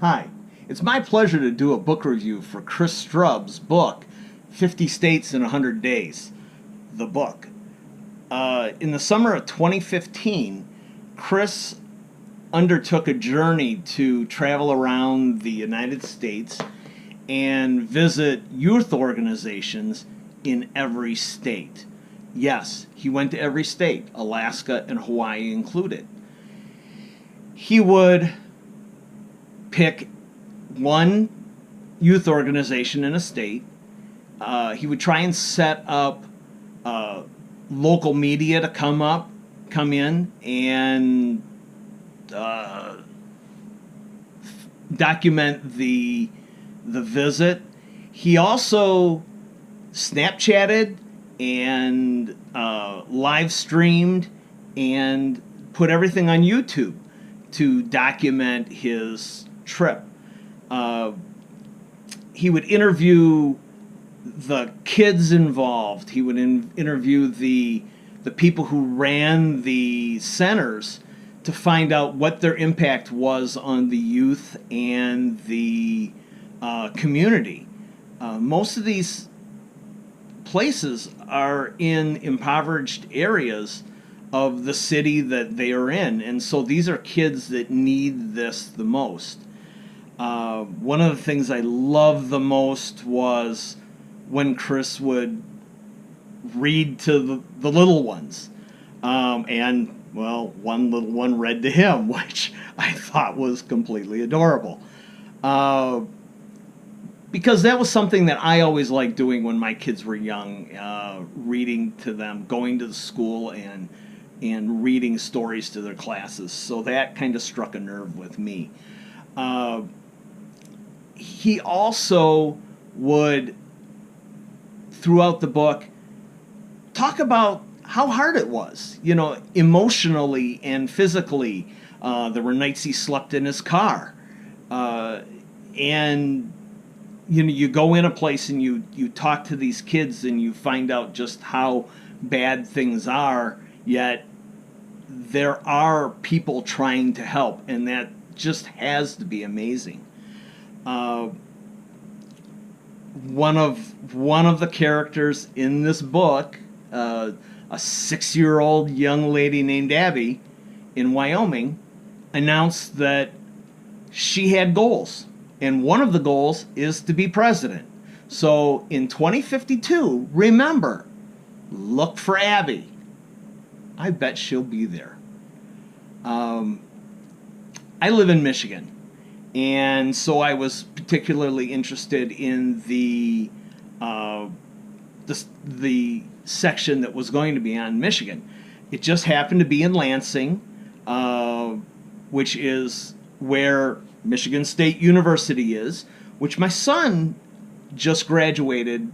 Hi, it's my pleasure to do a book review for Chris Strub's book, 50 States in 100 Days, the book. In the summer of 2015, Chris undertook a journey to travel around the United States and visit youth organizations in every state. Yes, he went to every state, Alaska and Hawaii included. He would pick one youth organization in a state. He would try and set up local media to come in and document the visit. He also Snapchatted and live streamed and put everything on YouTube to document his trip. He would interview the kids involved. He would interview the people who ran the centers to find out what their impact was on the youth and the community. Most of these places are in impoverished areas of the city that they are in, and so these are kids that need this the most. One of the things I loved the most was when Chris would read to the little ones. And, well, one little one read to him, which I thought was completely adorable. Because that was something that I always liked doing when my kids were young, reading to them, going to the school and reading stories to their classes. So that kind of struck a nerve with me. He also would, throughout the book, talk about how hard it was, emotionally and physically. There were nights he slept in his car. And, you go in a place and you talk to these kids and you find out just how bad things are, yet there are people trying to help, and that just has to be amazing. One of the characters in this book, a 6-year-old young lady named Abby in Wyoming, announced that she had goals, and one of the goals is to be president. So in 2052, remember, look for Abby. I bet she'll be there. I live in Michigan, and so I was particularly interested in the section that was going to be on Michigan. It just happened to be in Lansing, which is where Michigan State University is, which my son just graduated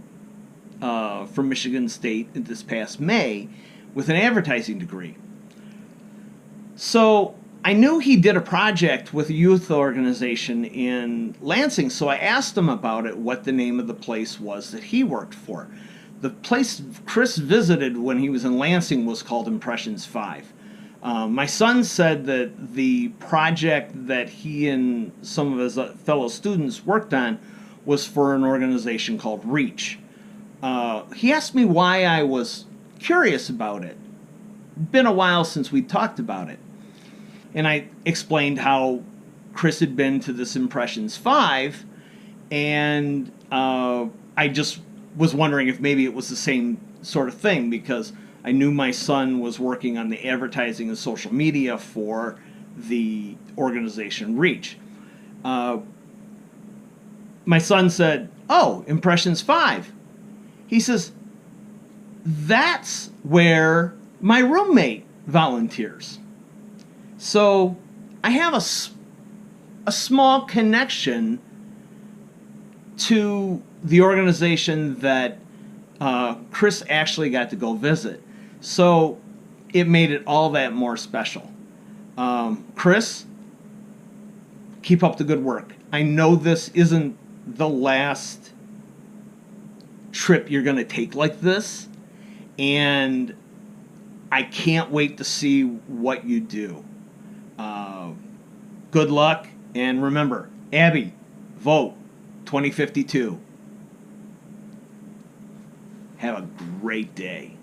from Michigan State this past May with an advertising degree. So I knew he did a project with a youth organization in Lansing, so I asked him about it, what the name of the place was that he worked for. The place Chris visited when he was in Lansing was called Impressions 5. My son said that the project that he and some of his fellow students worked on was for an organization called Reach. He asked me why I was curious about it. It'd been a while since we talked about it. And I explained how Chris had been to this Impressions 5, and I just was wondering if maybe it was the same sort of thing, because I knew my son was working on the advertising and social media for the organization Reach. My son said, "Oh, Impressions 5." He says, "That's where my roommate volunteers." So I have a small connection to the organization that Chris actually got to go visit. So it made it all that more special. Chris, keep up the good work. I know this isn't the last trip you're going to take like this, and I can't wait to see what you do. Good luck, and remember, Abby, vote 2052. Have a great day.